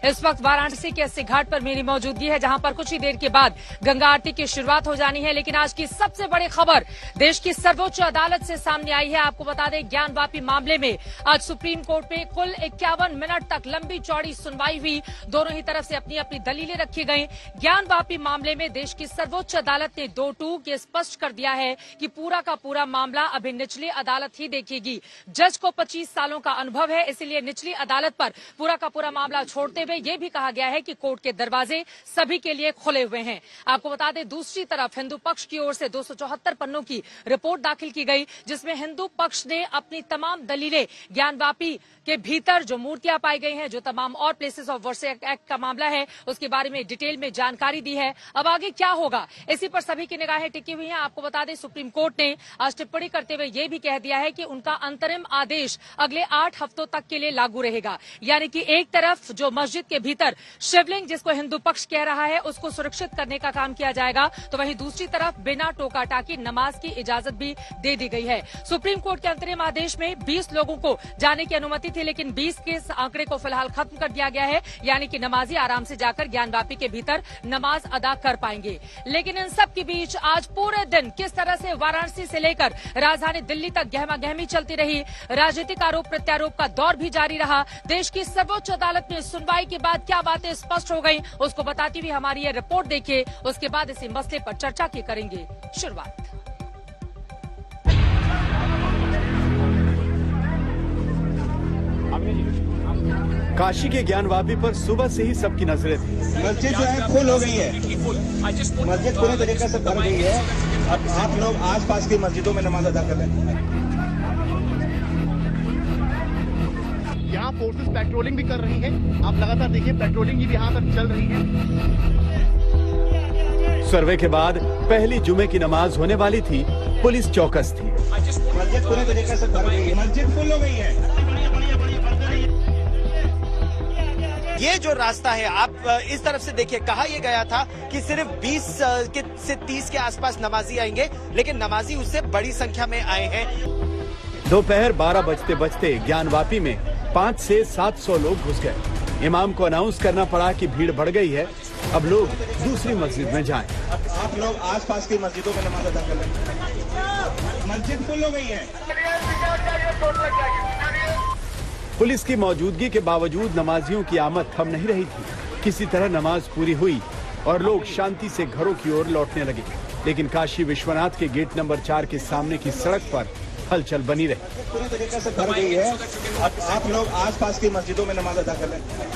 इस वक्त वाराणसी के अस्सी घाट पर मेरी मौजूदगी है, जहां पर कुछ ही देर के बाद गंगा आरती की शुरुआत हो जानी है। लेकिन आज की सबसे बड़ी खबर देश की सर्वोच्च अदालत से सामने आई है। आपको बता दें, ज्ञानवापी मामले में आज सुप्रीम कोर्ट में कुल 51 मिनट तक लंबी चौड़ी सुनवाई हुई। दोनों ही तरफ से अपनी अपनी दलीलें रखी गई। ज्ञानवापी मामले में देश की सर्वोच्च अदालत ने 2-2 ये स्पष्ट कर दिया है कि पूरा का पूरा मामला अभी निचली अदालत ही देखेगी। जज को 25 सालों का अनुभव है, इसलिए निचली अदालत पर पूरा का पूरा मामला छोड़ते हुए यह भी कहा गया है कि कोर्ट के दरवाजे सभी के लिए खुले हुए हैं। आपको बता दें, दूसरी तरफ हिंदू पक्ष की ओर से 274 पन्नों की रिपोर्ट दाखिल की गई, जिसमें हिंदू पक्ष ने अपनी तमाम दलीलें ज्ञानवापी के भीतर जो मूर्तियां पाई गई हैं, जो तमाम और प्लेसेस ऑफ वर्शिप एक्ट का मामला है, उसके बारे में डिटेल में जानकारी दी है। अब आगे क्या होगा, इसी पर सभी की निगाहें टिकी हुई हैं। आपको बता दें, सुप्रीम कोर्ट ने आज टिप्पणी करते हुए यह भी कह दिया है कि उनका अंतरिम आदेश अगले 8 हफ्तों तक के लिए लागू रहेगा। यानी कि एक तरफ जो मस्जिद के भीतर शिवलिंग, जिसको हिंदू पक्ष कह रहा है, उसको सुरक्षित करने का काम किया जाएगा, तो वहीं दूसरी तरफ बिना टोका टाकी नमाज की इजाजत भी दे दी गई है। सुप्रीम कोर्ट के अंतरिम आदेश में 20 लोगों को जाने की अनुमति थी, लेकिन 20 के आंकड़े को फिलहाल खत्म कर दिया गया है। यानी कि नमाजी आराम से जाकर ज्ञानवापी के भीतर नमाज अदा कर पाएंगे। लेकिन इन सब के बीच आज पूरे दिन किस तरह से वाराणसी से लेकर राजधानी दिल्ली तक गहमा गहमी चलती रही, राजनीतिक आरोप प्रत्यारोप का दौर भी जारी रहा। देश की सर्वोच्च अदालत में सुनवाई के बाद क्या बातें स्पष्ट हो गई, उसको बताती हुई हमारी ये रिपोर्ट देखिए। उसके बाद इसी मसले पर चर्चा की करेंगे शुरुआत। काशी के ज्ञानवापी पर सुबह से ही सबकी नजरें थी। मस्जिद जो है फुल हो गई है, मस्जिद पूरी तरीके से भर गई है। अब आप लोग आसपास की मस्जिदों में नमाज अदा कर रहे हैं। यहाँ फोर्सेस पेट्रोलिंग भी कर रही है। आप लगातार देखिए, पेट्रोलिंग भी यहाँ पर चल रही है। सर्वे के बाद पहली जुमे की नमाज होने वाली थी, पुलिस चौकस थी। मस्जिद पूरी तरीके से भर गई है, मस्जिद फुल हो गई है। ये जो रास्ता है, आप इस तरफ से देखिए, कहा यह गया था कि सिर्फ 20 से 30 के आसपास नमाजी आएंगे, लेकिन नमाजी उससे बड़ी संख्या में आए हैं। दोपहर 12 बजते बजते ज्ञानवापी में 500 से 700 लोग घुस गए। इमाम को अनाउंस करना पड़ा कि भीड़ बढ़ गई है, अब लोग दूसरी मस्जिद में जाएं। आप लोग आसपास की मस्जिदों में नमाज अदा कर रहे हैं। मस्जिद फुल हो गई है। पुलिस की मौजूदगी के बावजूद नमाजियों की आमद थम नहीं रही थी। किसी तरह नमाज पूरी हुई और लोग शांति से घरों की ओर लौटने लगे। लेकिन काशी विश्वनाथ के गेट नंबर 4 के सामने की सड़क पर हलचल बनी रही। पूरी तरीके से भर गई है। अब आप लोग आसपास की मस्जिदों में नमाज अदा कर रहे हैं।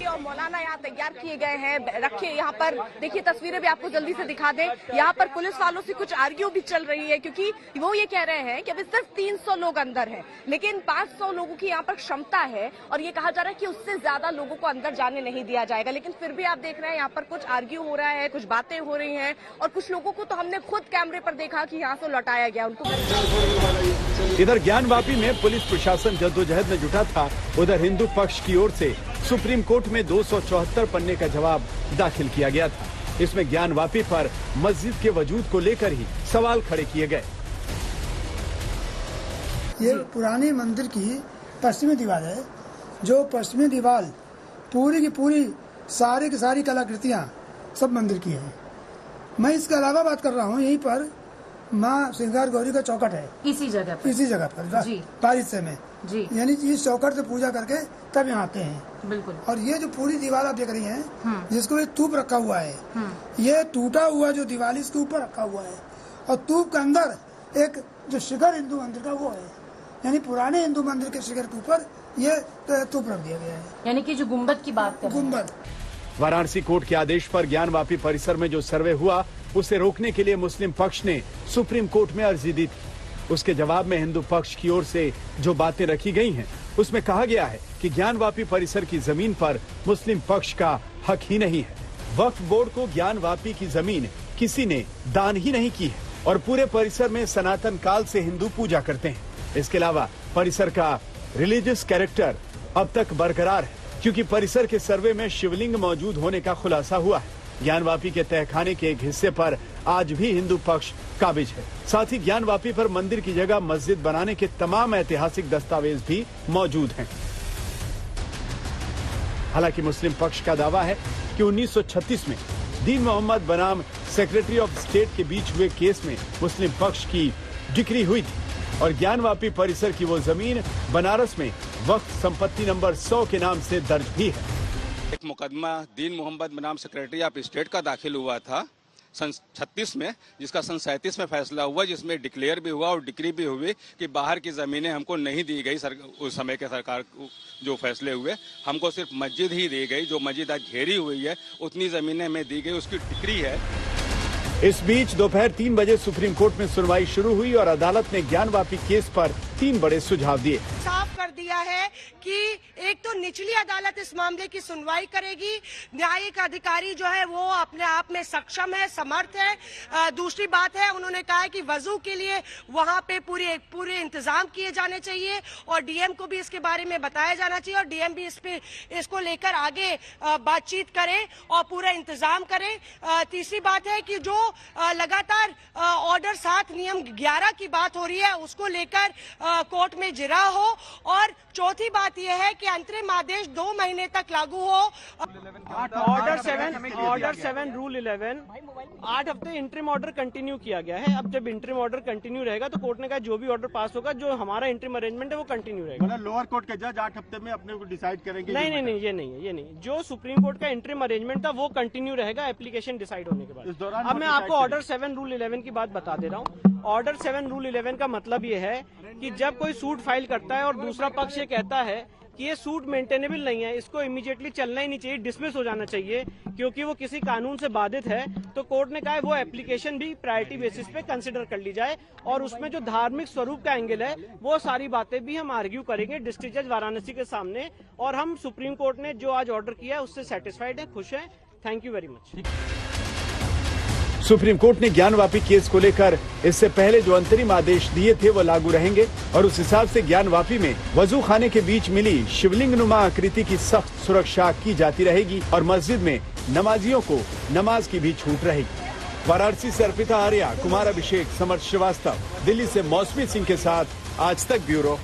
और मौलाना यहाँ तैयार किए गए हैं, रखिए यहाँ पर देखिए, तस्वीरें भी आपको जल्दी से दिखा दें। यहाँ पर पुलिस वालों से कुछ आर्ग्यू भी चल रही है, क्योंकि वो ये कह रहे हैं कि अभी सिर्फ 300 लोग अंदर हैं, लेकिन 500 लोगों की यहाँ पर क्षमता है और ये कहा जा रहा है कि उससे ज्यादा लोगों को अंदर जाने नहीं दिया जाएगा। लेकिन फिर भी आप देख रहे हैं यहाँ पर कुछ आर्ग्यू हो रहा है, कुछ बातें हो रही हैं, और कुछ लोगों को तो हमने खुद कैमरे पर देखा कि यहाँ से लौटाया गया उनको। इधर ज्ञानवापी में पुलिस प्रशासन जद्दोजहद में जुटा था, उधर हिंदू पक्ष की ओर से सुप्रीम कोर्ट में 274 पन्ने का जवाब दाखिल किया गया था। इसमें ज्ञानवापी पर मस्जिद के वजूद को लेकर ही सवाल खड़े किए गए। ये पुरानी मंदिर की पश्चिमी दीवार है, जो पश्चिमी दीवार पूरी की पूरी सारी की सारी कलाकृतियाँ सब मंदिर की हैं। मैं इसके अलावा बात कर रहा हूँ, यहीं पर माँ श्रृंगार गौरी का चौखट है, इसी जगह पर बारिश में जी, यानी इस चौखट से पूजा करके तब यहाँ आते हैं। बिल्कुल। और ये जो पूरी दीवार आप देख रही हैं, जिसको ये तूप रखा हुआ है, ये टूटा हुआ जो दीवार इसके ऊपर रखा हुआ है, और तूप के अंदर एक जो शिखर हिंदू मंदिर का वो है, यानी पुराने हिंदू मंदिर के शिखर के ऊपर ये तूप रख दिया गया है, यानी कि जो गुम्बद की बात कर, गुम्बद। वाराणसी कोर्ट के आदेश पर ज्ञानवापी परिसर में जो सर्वे हुआ, उसे रोकने के लिए मुस्लिम पक्ष ने सुप्रीम कोर्ट में अर्जी दी थी। उसके जवाब में हिंदू पक्ष की ओर से जो बातें रखी गई हैं, उसमें कहा गया है कि ज्ञानवापी परिसर की जमीन पर मुस्लिम पक्ष का हक ही नहीं है। वक्फ बोर्ड को ज्ञानवापी की जमीन किसी ने दान ही नहीं की है और पूरे परिसर में सनातन काल से हिंदू पूजा करते हैं। इसके अलावा परिसर का रिलीजियस कैरेक्टर अब तक बरकरार है, क्योंकि परिसर के सर्वे में शिवलिंग मौजूद होने का खुलासा हुआ है। ज्ञानवापी के तहखाने के एक हिस्से पर आज भी हिंदू पक्ष काबिज है। साथ ही ज्ञानवापी पर मंदिर की जगह मस्जिद बनाने के तमाम ऐतिहासिक दस्तावेज भी मौजूद हैं। हालांकि मुस्लिम पक्ष का दावा है कि 1936 में दीन मोहम्मद बनाम सेक्रेटरी ऑफ स्टेट के बीच हुए केस में मुस्लिम पक्ष की डिक्री हुई थी और ज्ञानवापी परिसर की वो जमीन बनारस में वक्फ संपत्ति नंबर 100 के नाम से दर्ज भी है। एक मुकदमा दीन मोहम्मद बनाम सेक्रेटरी ऑफ स्टेट का दाखिल हुआ था सन 36 में, जिसका सन 37 में फैसला हुआ, जिसमें डिक्लेयर भी हुआ और डिक्री भी हुई कि बाहर की ज़मीनें हमको नहीं दी गई। उस समय के सरकार जो फैसले हुए, हमको सिर्फ मस्जिद ही दी गई। जो मस्जिद आज घेरी हुई है उतनी ज़मीनें हमें दी गई, उसकी डिक्री है। इस बीच दोपहर 3 बजे सुप्रीम कोर्ट में सुनवाई शुरू हुई और अदालत ने ज्ञानवापी केस पर 3 बड़े सुझाव दिए। साफ कर दिया है कि एक तो निचली अदालत इस मामले की सुनवाई करेगी, न्यायिक अधिकारी जो है वो अपने आप में सक्षम है, समर्थ है। दूसरी बात है, उन्होंने कहा है कि वजू के लिए वहां पे पूरे इंतजाम किए जाने चाहिए और डीएम को भी इसके बारे में बताया जाना चाहिए और डीएम भी इसको लेकर आगे बातचीत करे और पूरा इंतजाम करे। तीसरी बात है कि जो लगातार ऑर्डर 7 नियम 11 की बात हो रही है उसको लेकर कोर्ट में जिरा हो। और चौथी बात यह है कि अंतरिम आदेश 2 महीने तक लागू हो। ऑर्डर 7 रूल 11 8 हफ्ते इंटरिम ऑर्डर कंटिन्यू किया गया है। अब जब इंटरिम ऑर्डर कंटिन्यू रहेगा तो कोर्ट ने कहा जो भी ऑर्डर पास होगा, जो हमारा इंटरिम अरेंजमेंट है वो कंटिन्यू रहेगा। लोअर कोर्ट के जज 8 हफ्ते में अपने को डिसाइड करेंगे? नहीं, ये नहीं। जो सुप्रीम कोर्ट का इंटरिम अरेंजमेंट था वो कंटिन्यू रहेगा एप्लीकेशन डिसाइड होने के बाद। इस दौरान अब मैं आपको ऑर्डर 7 रूल 11 की बात बता दे रहा हूँ। ऑर्डर 7 रूल 11 का मतलब ये है कि जब कोई सूट फाइल करता है और दूसरा पक्ष ये कहता है कि ये सूट मेंटेनेबल नहीं है, इसको इमीडिएटली चलना ही नहीं चाहिए, डिसमिस हो जाना चाहिए क्योंकि वो किसी कानून से बाधित है, तो कोर्ट ने कहा है वो एप्लीकेशन भी प्रायोरिटी बेसिस पे कंसिडर कर ली जाए और उसमें जो धार्मिक स्वरूप का एंगल है वो सारी बातें भी हम आर्ग्यू करेंगे डिस्ट्रिक्ट जज वाराणसी के सामने। और हम सुप्रीम कोर्ट ने जो आज ऑर्डर किया है उससे सेटिस्फाइड है, खुश है। Thank you very much. Supreme court ने ज्ञानवापी केस को लेकर इससे पहले जो अंतरिम आदेश दिए थे वो लागू रहेंगे और उस हिसाब से ज्ञानवापी में वजू खाने के बीच मिली शिवलिंग नुमा आकृति की सख्त सुरक्षा की जाती रहेगी और मस्जिद में नमाजियों को नमाज की भी छूट रहेगी। वाराणसी से अर्पिता आर्या, कुमार अभिषेक, समर्थ श्रीवास्तव, दिल्ली से मौसमी सिंह के साथ आज तक ब्यूरो।